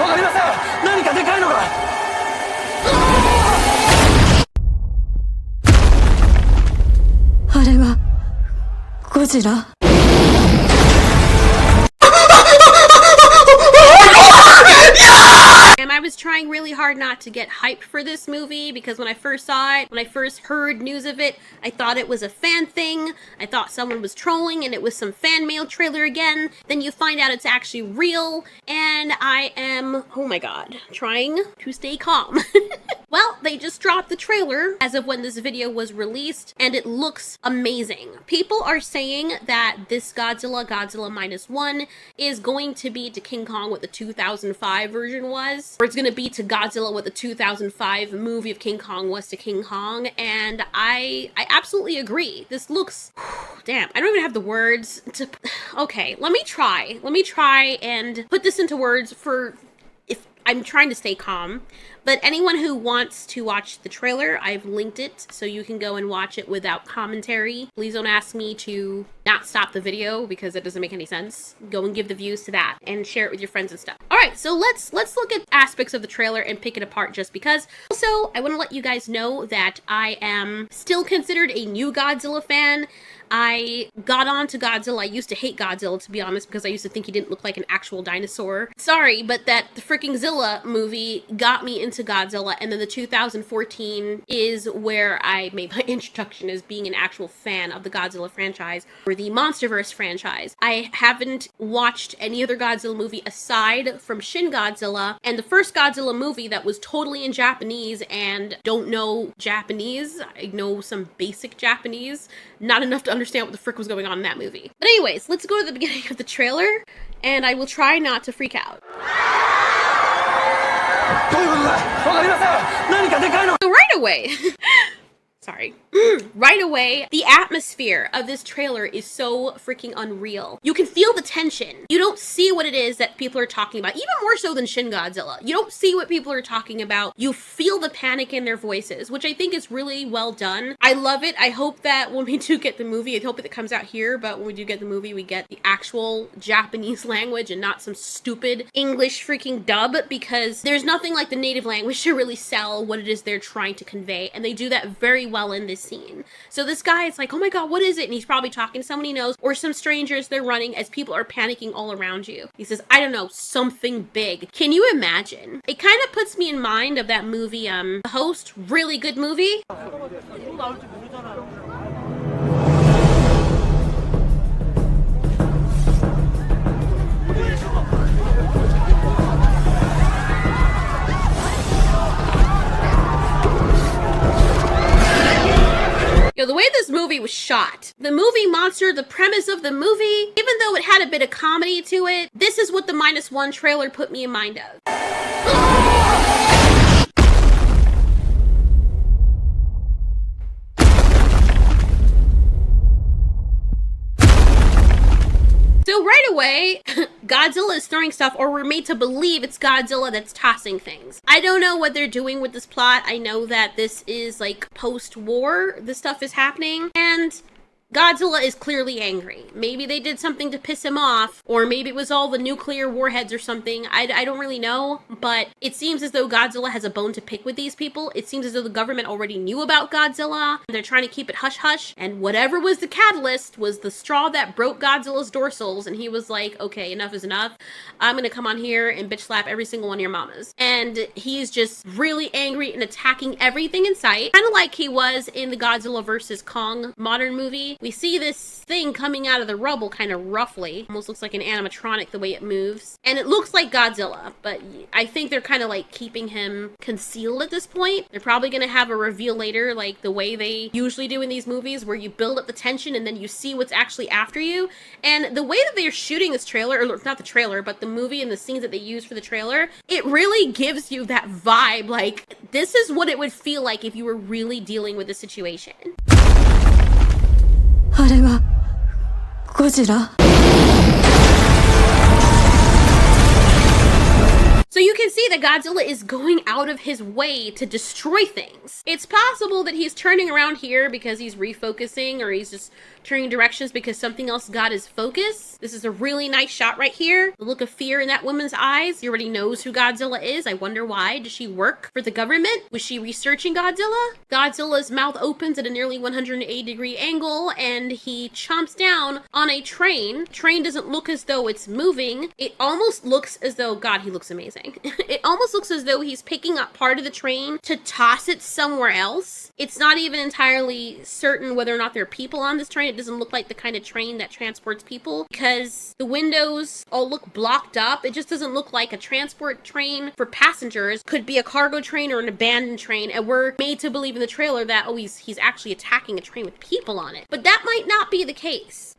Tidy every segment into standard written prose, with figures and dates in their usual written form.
わかりません。何かでかいのが。あれがゴジラ。And I was trying really hard not to get hype for this movie because when I first saw it, when I first heard news of it, I thought it was a fan thing. I thought someone was trolling and it was some fan mail trailer again. Then you find out it's actually real, and I am, oh my god, trying to stay calm. Well, they just dropped the trailer as of when this video was released, and it looks amazing. People are saying that this Godzilla Minus One is going to be to King Kong what the 2005 version was, or it's going to be to Godzilla what the 2005 movie of King Kong was to King Kong, and I absolutely agree. This looks, damn, I don't even have the words to, okay, let me try and put this into words for, if I'm trying to stay calm. But anyone who wants to watch the trailer, I've linked it so you can go and watch it without commentary. Please don't ask me to not stop the video because it doesn't make any sense. Go and give the views to that and share it with your friends and stuff. All right, so let's look at aspects of the trailer and pick it apart just because. Also, I want to let you guys know that I am still considered a new Godzilla fan. I got on to Godzilla. I used to hate Godzilla, to be honest, because I used to think he didn't look like an actual dinosaur. Sorry, but the freaking Zilla movie got me into Godzilla, and then the 2014 is where I made my introduction as being an actual fan of the Godzilla franchise, or the MonsterVerse franchise. I haven't watched any other Godzilla movie aside from Shin Godzilla, and the first Godzilla movie that was totally in Japanese and don't know Japanese. I know some basic Japanese, not enough to understand what the frick was going on in that movie. But anyways, let's go to the beginning of the trailer, and I will try not to freak out. So right away, sorry. Right away, the atmosphere of this trailer is so freaking unreal. You can feel the tension. You don't see what it is that people are talking about, even more so than Shin Godzilla. You don't see what people are talking about. You feel the panic in their voices, which I think is really well done. I love it. I hope that when we do get the movie, I hope it comes out here, but when we do get the movie, we get the actual Japanese language and not some stupid English freaking dub, because there's nothing like the native language to really sell what it is they're trying to convey, and they do that very well in this scene. So this guy is like, oh my god, what is it? And he's probably talking to someone he knows or some strangers. They're running as people are panicking all around you. He says, I don't know, something big. Can you imagine? It kind of puts me in mind of that movie, The Host. Really good movie. The way this movie was shot, the movie monster, the premise of the movie, even though it had a bit of comedy to it, this is what the Minus One trailer put me in mind of. So right away, Godzilla is throwing stuff, or we're made to believe it's Godzilla that's tossing things. I don't know what they're doing with this plot. I know that this is like post-war, this stuff is happening, and Godzilla is clearly angry. Maybe they did something to piss him off, or maybe it was all the nuclear warheads or something. I don't really know, but it seems as though Godzilla has a bone to pick with these people. It seems as though the government already knew about Godzilla, and they're trying to keep it hush-hush, and whatever was the catalyst was the straw that broke Godzilla's dorsals, and he was like, okay, enough is enough. I'm gonna come on here and bitch slap every single one of your mamas. And he's just really angry and attacking everything in sight, kind of like he was in the Godzilla vs. Kong modern movie. We see this thing coming out of the rubble kind of roughly. Almost looks like an animatronic the way it moves. And it looks like Godzilla, but I think they're kind of like keeping him concealed at this point. They're probably going to have a reveal later, like the way they usually do in these movies, where you build up the tension and then you see what's actually after you. And the way that they're shooting this trailer, or not the trailer, but the movie and the scenes that they use for the trailer, it really gives you that vibe. Like, this is what it would feel like if you were really dealing with the situation. あれがゴジラ? So you can see that Godzilla is going out of his way to destroy things. It's possible that he's turning around here because he's refocusing, or he's just turning directions because something else got his focus. This is a really nice shot right here. The look of fear in that woman's eyes. He already knows who Godzilla is. I wonder why. Does she work for the government? Was she researching Godzilla? Godzilla's mouth opens at a nearly 180-degree angle and he chomps down on a train. Train doesn't look as though it's moving. It almost looks as though, God, he looks amazing. It almost looks as though he's picking up part of the train to toss it somewhere else. It's not even entirely certain whether or not there are people on this train. It doesn't look like the kind of train that transports people because the windows all look blocked up. It just doesn't look like a transport train for passengers. Could be a cargo train or an abandoned train, and we're made to believe in the trailer that, oh, he's actually attacking a train with people on it. But that might not be the case.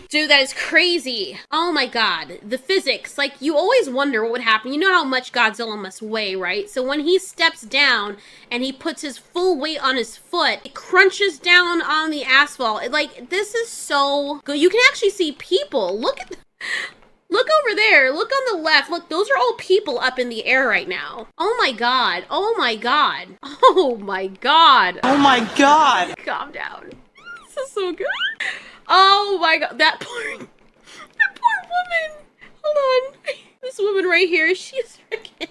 Dude, that is crazy. Oh my God. The physics, like you always wonder what would happen. You know how much Godzilla must weigh, right? So when he steps down and he puts his full weight on his foot, it crunches down on the asphalt. This is so good. You can actually see people. Look over there. Look on the left. Look, those are all people up in the air right now. Oh my God. Oh my God. Oh my God. Oh my God. Calm down. This is so good. Oh my God, that poor woman. Hold on. This woman right here, she's like,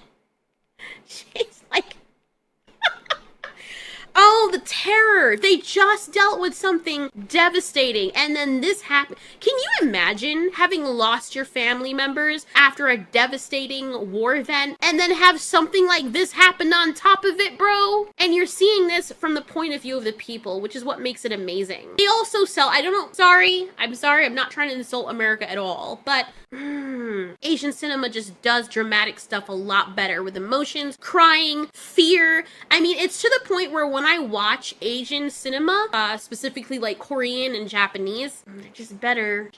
oh, the terror. They just dealt with something devastating and then this happened. Can you imagine having lost your family members after a devastating war event and then have something like this happen on top of it, bro? And you're seeing this from the point of view of the people, which is what makes it amazing. They also sell, I don't know, I'm sorry, I'm not trying to insult America at all, but Asian cinema just does dramatic stuff a lot better with emotions, crying, fear. I mean, it's to the point where when I watch Asian cinema, specifically like Korean and Japanese, they're just better,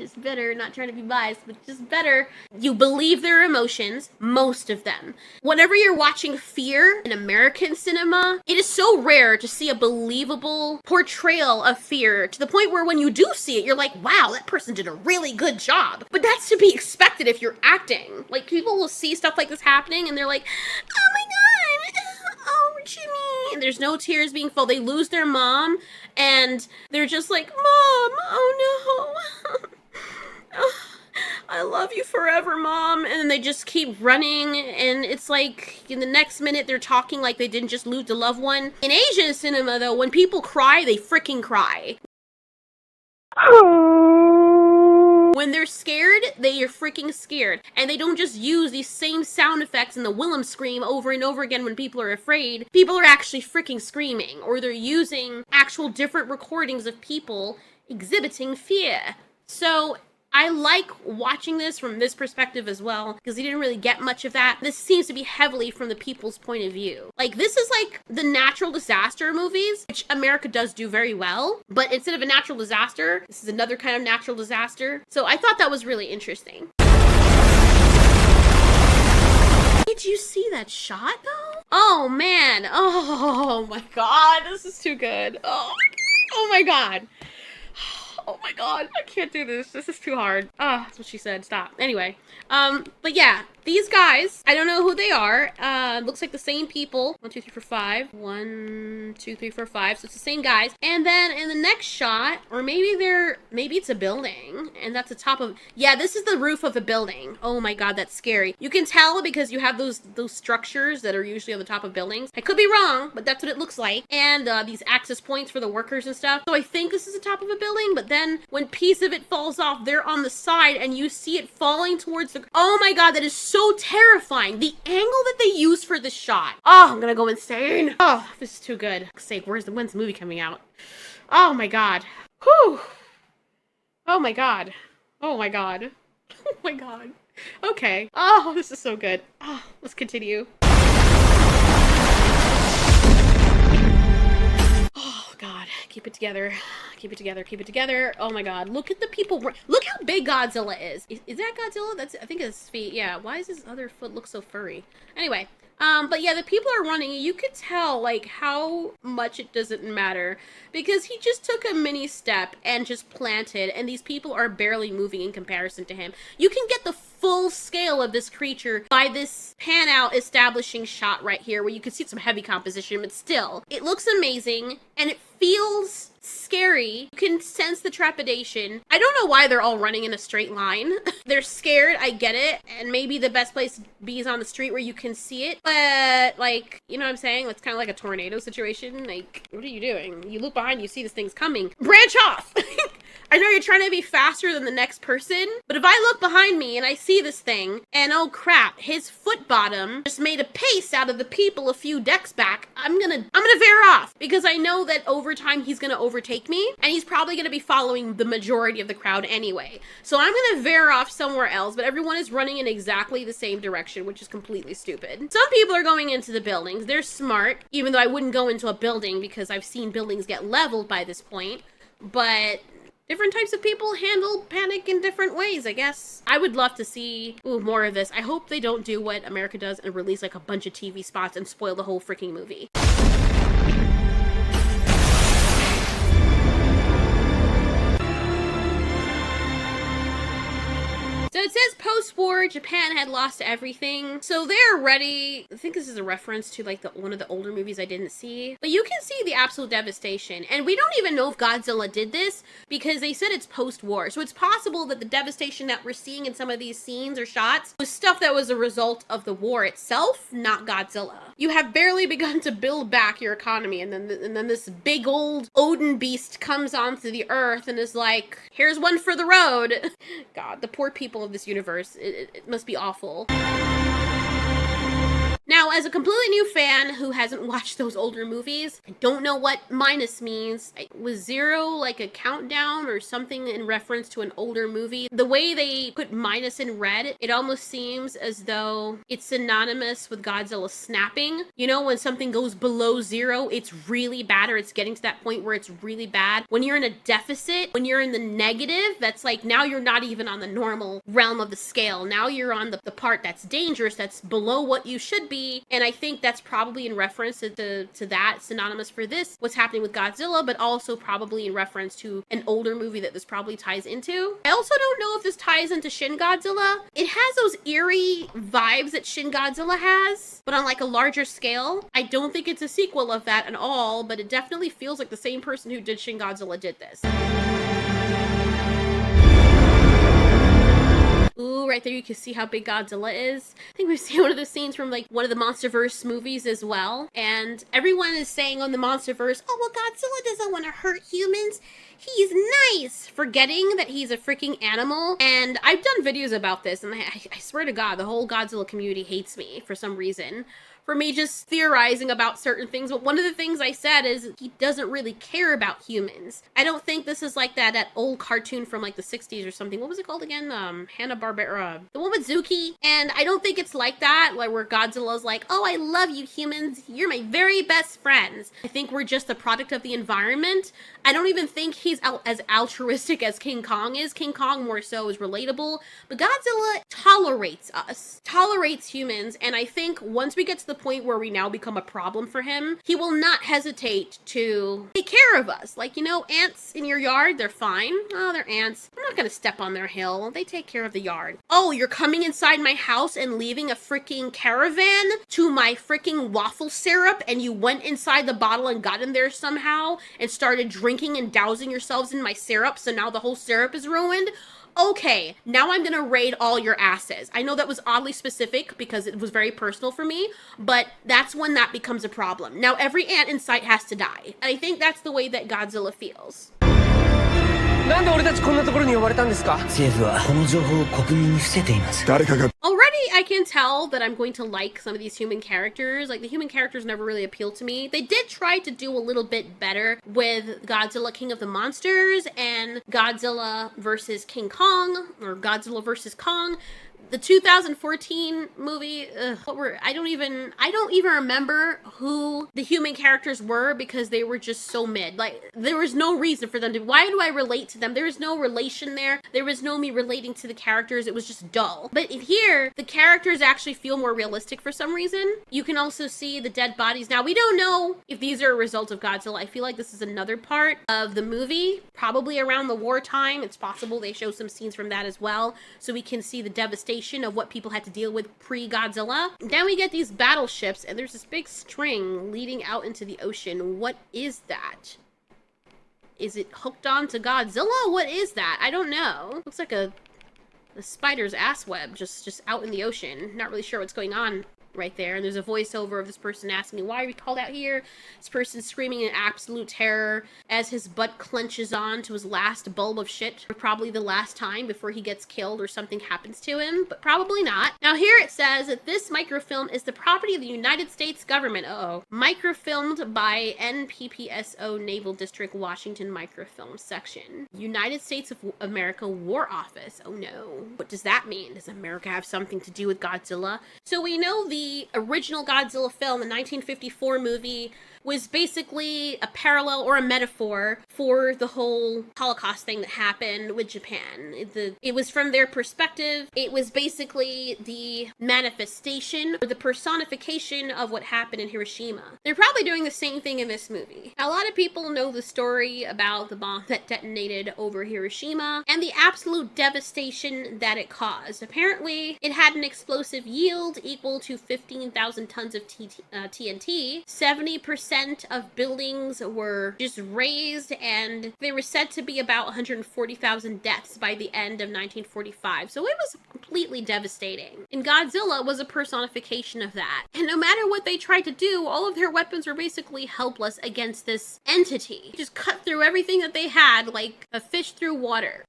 not trying to be biased, but just better. You believe their emotions, most of them. Whenever you're watching fear in American cinema, it is so rare to see a believable portrayal of fear to the point where when you do see it, you're like, wow, that person did a really good job. But that's to be expected if you're acting. Like, people will see stuff like this happening and they're like, oh my God, oh Jimmy, and there's no tears being filled. They lose their mom and they're just like, Mom, oh no. I love you forever, Mom. And then they just keep running and it's like in the next minute they're talking like they didn't just lose a loved one. In Asian cinema though, when people cry, they freaking cry. When they're scared, they are freaking scared. And they don't just use these same sound effects in the Willem scream over and over again when people are afraid. People are actually freaking screaming, or they're using actual different recordings of people exhibiting fear. So I like watching this from this perspective as well, because he didn't really get much of that. This seems to be heavily from the people's point of view. Like, this is like the natural disaster movies, which America does do very well, but instead of a natural disaster, this is another kind of natural disaster. So I thought that was really interesting. Did you see that shot though? Oh man, oh my God, this is too good. Oh my God. Oh my God, I can't do this. This is too hard. That's what she said. Stop. Anyway, but yeah, these guys, I don't know who they are. Looks like the same people. 1, 2, 3, 4, 5. 1, 2, 3, 4, 5. So it's the same guys. And then in the next shot, or maybe it's a building, and that's the top of, yeah, this is the roof of a building. Oh my God, that's scary. You can tell because you have those structures that are usually on the top of buildings. I could be wrong, but that's what it looks like. And these access points for the workers and stuff. So I think this is the top of a building, but then when piece of it falls off, they're on the side and you see it falling towards the, oh my God, that is so terrifying. The angle that they use for this shot. Oh, I'm gonna go insane. Oh, this is too good. For sake, when's the movie coming out? Oh my God. Whew. Oh my God. Oh my God. Oh my God. Okay. Oh, this is so good. Oh, let's continue. Oh God, keep it together. Keep it together, keep it together. Oh my God, look at the people. Look how big Godzilla is. Is that Godzilla? That's, I think it's his feet. Yeah, why does his other foot look so furry? Anyway, but yeah, the people are running. You could tell like how much it doesn't matter because he just took a mini step and just planted, and these people are barely moving in comparison to him. You can get the full full scale of this creature by this pan out establishing shot right here where you can see some heavy composition, but still, it looks amazing and it feels scary. You can sense the trepidation. I don't know why they're all running in a straight line. They're scared, I get it, and maybe the best place to be is on the street where you can see it, but like, you know what I'm saying? It's kind of like a tornado situation. Like, what are you doing? You look behind, you see this thing's coming. Branch off! I know you're trying to be faster than the next person, but if I look behind me and I see this thing, and oh crap, his foot bottom just made a pace out of the people a few decks back, I'm gonna veer off, because I know that over time he's gonna overtake me, and he's probably gonna be following the majority of the crowd anyway. So I'm gonna veer off somewhere else, but everyone is running in exactly the same direction, which is completely stupid. Some people are going into the buildings. They're smart, even though I wouldn't go into a building because I've seen buildings get leveled by this point, but different types of people handle panic in different ways, I guess. I would love to see more of this. I hope they don't do what America does and release like a bunch of TV spots and spoil the whole freaking movie. So it says post-war, Japan had lost everything. So they're ready. I think this is a reference to like one of the older movies I didn't see. But you can see the absolute devastation. And we don't even know if Godzilla did this because they said it's post-war. So it's possible that the devastation that we're seeing in some of these scenes or shots was stuff that was a result of the war itself, not Godzilla. You have barely begun to build back your economy, and then this big old Odin beast comes onto the earth and is like, here's one for the road. God, the poor people of this universe, it must be awful. Now, as a completely new fan who hasn't watched those older movies, I don't know what minus means. Was 0 like a countdown or something in reference to an older movie? The way they put minus in red, it almost seems as though it's synonymous with Godzilla snapping. You know, when something goes below 0, it's really bad, or it's getting to that point where it's really bad. When you're in a deficit, when you're in the negative, that's like, now you're not even on the normal realm of the scale. Now you're on the part that's dangerous, that's below what you should be. And I think that's probably in reference to that, synonymous for this, what's happening with Godzilla, but also probably in reference to an older movie that this probably ties into. I also don't know if this ties into Shin Godzilla. It has those eerie vibes that Shin Godzilla has, but on like a larger scale. I don't think it's a sequel of that at all, but it definitely feels like the same person who did Shin Godzilla did this. Ooh, right there you can see how big Godzilla is. I think we've seen one of the scenes from like one of the MonsterVerse movies as well. And everyone is saying on the MonsterVerse, oh, well, Godzilla doesn't want to hurt humans. He's nice, forgetting that he's a freaking animal. And I've done videos about this, and I swear to God, the whole Godzilla community hates me for some reason, for me just theorizing about certain things. But one of the things I said is he doesn't really care about humans. I don't think this is like that old cartoon from like the 60s or something. What was it called again? Hanna-Barbera. The one with Zuki. And I don't think it's like that, like where Godzilla's like, oh, I love you humans. You're my very best friends. I think we're just a product of the environment. I don't even think he's as altruistic as King Kong is. King Kong more so is relatable. But Godzilla tolerates us, tolerates humans. And I think once we get to the point where we now become a problem for him, he will not hesitate to take care of us. Like, you know, ants in your yard, they're fine. Oh, they're ants. I'm not gonna step on their hill. They take care of the yard. Oh, you're coming inside my house and leaving a freaking caravan to my freaking waffle syrup, and you went inside the bottle and got in there somehow and started drinking and dousing yourselves in my syrup, so now the whole syrup is ruined? Okay, now I'm gonna raid all your asses. I know that was oddly specific because it was very personal for me, but that's when that becomes a problem. Now every ant in sight has to die. And I think that's the way that Godzilla feels. Already I can tell that I'm going to like some of these human characters. Like, the human characters never really appealed to me. They did try to do a little bit better with Godzilla King of the Monsters and Godzilla versus King Kong, or Godzilla versus Kong. The 2014 movie, I don't even remember who the human characters were because they were just so mid. Like, there was no reason for them to, why do I relate to them? There was no relation there. There was no me relating to the characters. It was just dull. But in here, the characters actually feel more realistic for some reason. You can also see the dead bodies. Now, we don't know if these are a result of Godzilla. I feel like this is another part of the movie, probably around the wartime. It's possible they show some scenes from that as well, so we can see the devastation foundation of what people had to deal with pre-Godzilla. Then we get these battleships, and there's this big string leading out into the ocean. What is that? Is it hooked on to Godzilla? What is that? I don't know. Looks like a spider's ass web just out in the ocean. Not really sure what's going on right there. And there's a voiceover of this person asking, why are we called out here? This person screaming in absolute terror as his butt clenches on to his last bulb of shit, probably the last time before he gets killed or something happens to him, but probably not. Now here it says that this microfilm is the property of the United States government. Microfilmed by NPPSO Naval District, Washington Microfilm Section. United States of America War Office. Oh no. What does that mean? Does America have something to do with Godzilla? So we know the original Godzilla film, the 1954 movie, was basically a parallel or a metaphor for the whole Holocaust thing that happened with Japan. It was from their perspective. It was basically the manifestation or the personification of what happened in Hiroshima. They're probably doing the same thing in this movie. A lot of people know the story about the bomb that detonated over Hiroshima and the absolute devastation that it caused. Apparently, it had an explosive yield equal to 15,000 tons of TNT. 70% of buildings were just razed, and there were said to be about 140,000 deaths by the end of 1945. So it was completely devastating. And Godzilla was a personification of that. And no matter what they tried to do, all of their weapons were basically helpless against this entity. Just cut through everything that they had like a fish through water.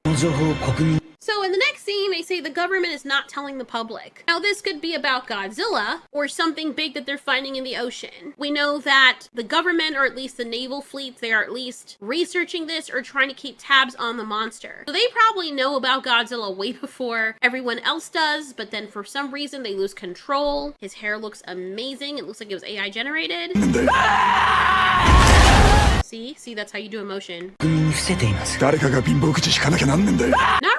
So in the next scene, they say the government is not telling the public. Now this could be about Godzilla or something big that they're finding in the ocean. We know that the government, or at least the naval fleets, they are at least researching this or trying to keep tabs on the monster. So they probably know about Godzilla way before everyone else does, but then for some reason they lose control. His hair looks amazing. It looks like it was AI generated. See, that's how you do emotion. Not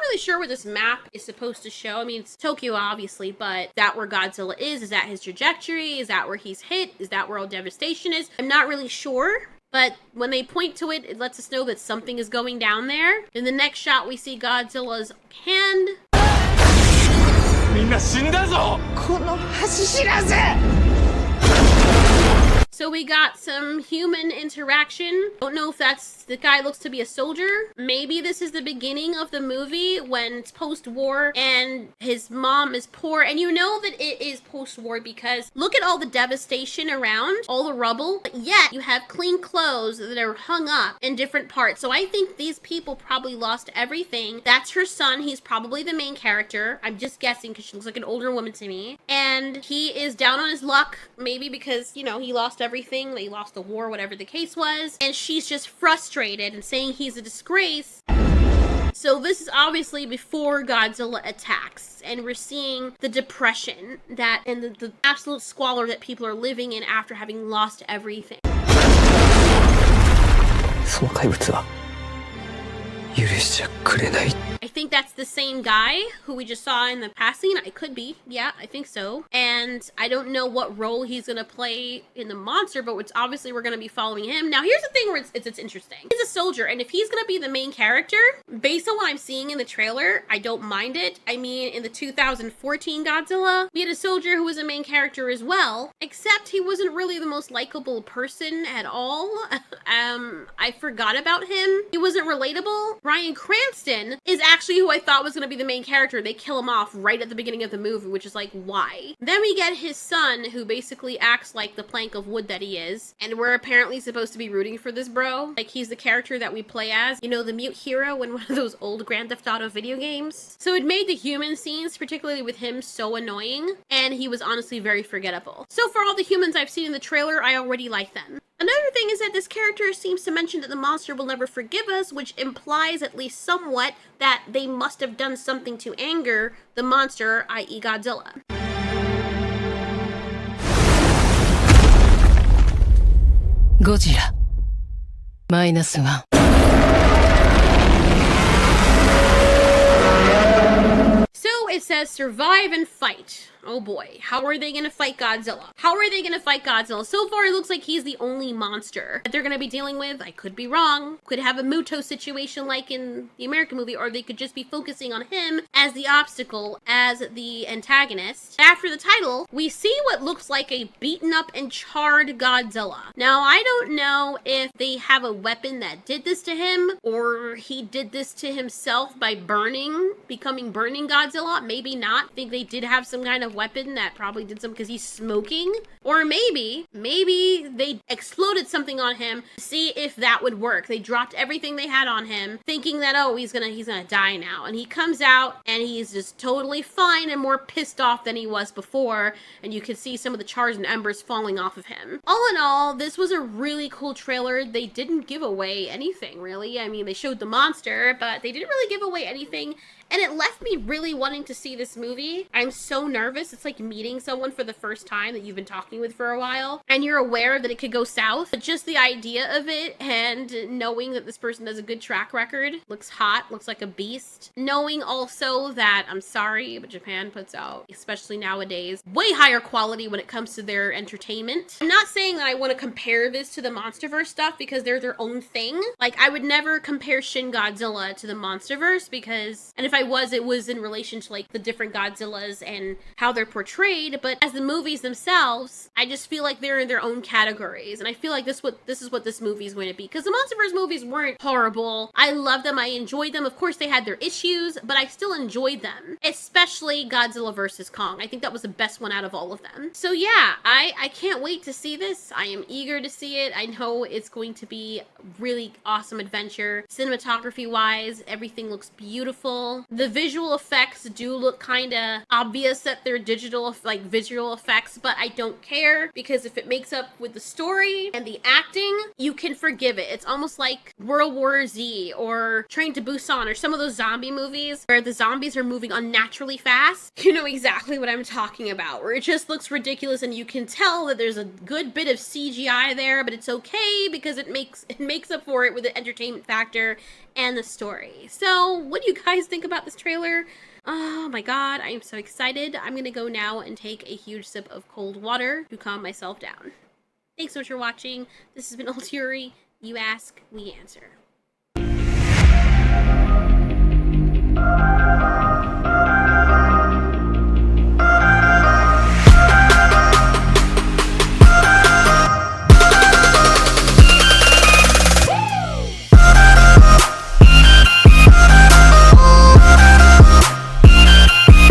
really sure what this map is supposed to show. I mean, it's Tokyo, obviously, but is that where Godzilla is? Is that his trajectory? Is that where he's hit? Is that where all devastation is? I'm not really sure. But when they point to it, it lets us know that something is going down there. In the next shot, we see Godzilla's hand. So we got some human interaction. Don't know if the guy looks to be a soldier. Maybe this is the beginning of the movie when it's post-war and his mom is poor. And you know that it is post-war because look at all the devastation around, all the rubble. But yet you have clean clothes that are hung up in different parts. So I think these people probably lost everything. That's her son. He's probably the main character. I'm just guessing because she looks like an older woman to me. And he is down on his luck, maybe because, you know, he lost everything. They lost the war, whatever the case was. And she's just frustrated and saying he's a disgrace. So this is obviously before Godzilla attacks, and we're seeing the depression that and the absolute squalor that people are living in after having lost everything. I think that's the same guy who we just saw in the past scene. It could be. Yeah, I think so. And I don't know what role he's going to play in the monster, but it's obviously we're going to be following him. Now, here's the thing where it's interesting. He's a soldier, and if he's going to be the main character, based on what I'm seeing in the trailer, I don't mind it. I mean, in the 2014 Godzilla, we had a soldier who was a main character as well, except he wasn't really the most likable person at all. I forgot about him. He wasn't relatable. Bryan Cranston is actually who I thought was going to be the main character. They kill him off right at the beginning of the movie, which is like, why? Then we get his son, who basically acts like the plank of wood that he is, and we're apparently supposed to be rooting for this bro. Like, he's the character that we play as, you know, the mute hero in one of those old Grand Theft Auto video games. So it made the human scenes, particularly with him, so annoying, and he was honestly very forgettable. So for all the humans I've seen in the trailer, I already like them. Another thing is that this character seems to mention that the monster will never forgive us, which implies at least somewhat that they must have done something to anger the monster, i.e. Godzilla. Godzilla minus one. So it says survive and fight. Oh boy, how are they gonna fight Godzilla? How are they gonna fight Godzilla? So far, it looks like he's the only monster that they're gonna be dealing with. I could be wrong. Could have a Muto situation like in the American movie, or they could just be focusing on him as the obstacle, as the antagonist. After the title, we see what looks like a beaten up and charred Godzilla. Now, I don't know if they have a weapon that did this to him, or he did this to himself by becoming burning Godzilla. Maybe not. I think they did have some kind of weapon that probably did some because he's smoking. Or maybe they exploded something on him to see if that would work. They dropped everything they had on him, thinking that, oh, he's gonna die now. And he comes out and he's just totally fine and more pissed off than he was before. And you can see some of the chars and embers falling off of him. All in all, this was a really cool trailer. They didn't give away anything, really. I mean, they showed the monster, but they didn't really give away anything. And it left me really wanting to see this movie. I'm so nervous. It's like meeting someone for the first time that you've been talking with for a while, and you're aware that it could go south. But just the idea of it, and knowing that this person has a good track record, looks hot, looks like a beast. Knowing also that, I'm sorry, but Japan puts out, especially nowadays, way higher quality when it comes to their entertainment. I'm not saying that I want to compare this to the MonsterVerse stuff because they're their own thing. Like, I would never compare Shin Godzilla to the MonsterVerse because, and if I was, it was in relation to like the different Godzillas and how they're portrayed, but as the movies themselves, I just feel like they're in their own categories, and I feel like this is what this movie is going to be, because the MonsterVerse movies weren't horrible. I loved them, I enjoyed them. Of course they had their issues, but I still enjoyed them, especially Godzilla vs. Kong. I think that was the best one out of all of them. So yeah, I can't wait to see this. I am eager to see it. I know it's going to be really awesome adventure. Cinematography wise, everything looks beautiful. The visual effects do look kind of obvious that they're digital, like visual effects, but I don't care because if it makes up with the story and the acting, you can forgive it. It's almost like World War Z or Train to Busan or some of those zombie movies where the zombies are moving unnaturally fast. You know exactly what I'm talking about, where it just looks ridiculous and you can tell that there's a good bit of CGI there, but it's okay because it makes up for it with the entertainment factor and the story. So what do you guys think about this trailer? Oh my god, I am so excited. I'm gonna go now and take a huge sip of cold water to calm myself down. Thanks so much for watching. This has been Ultiuri. You ask, we answer.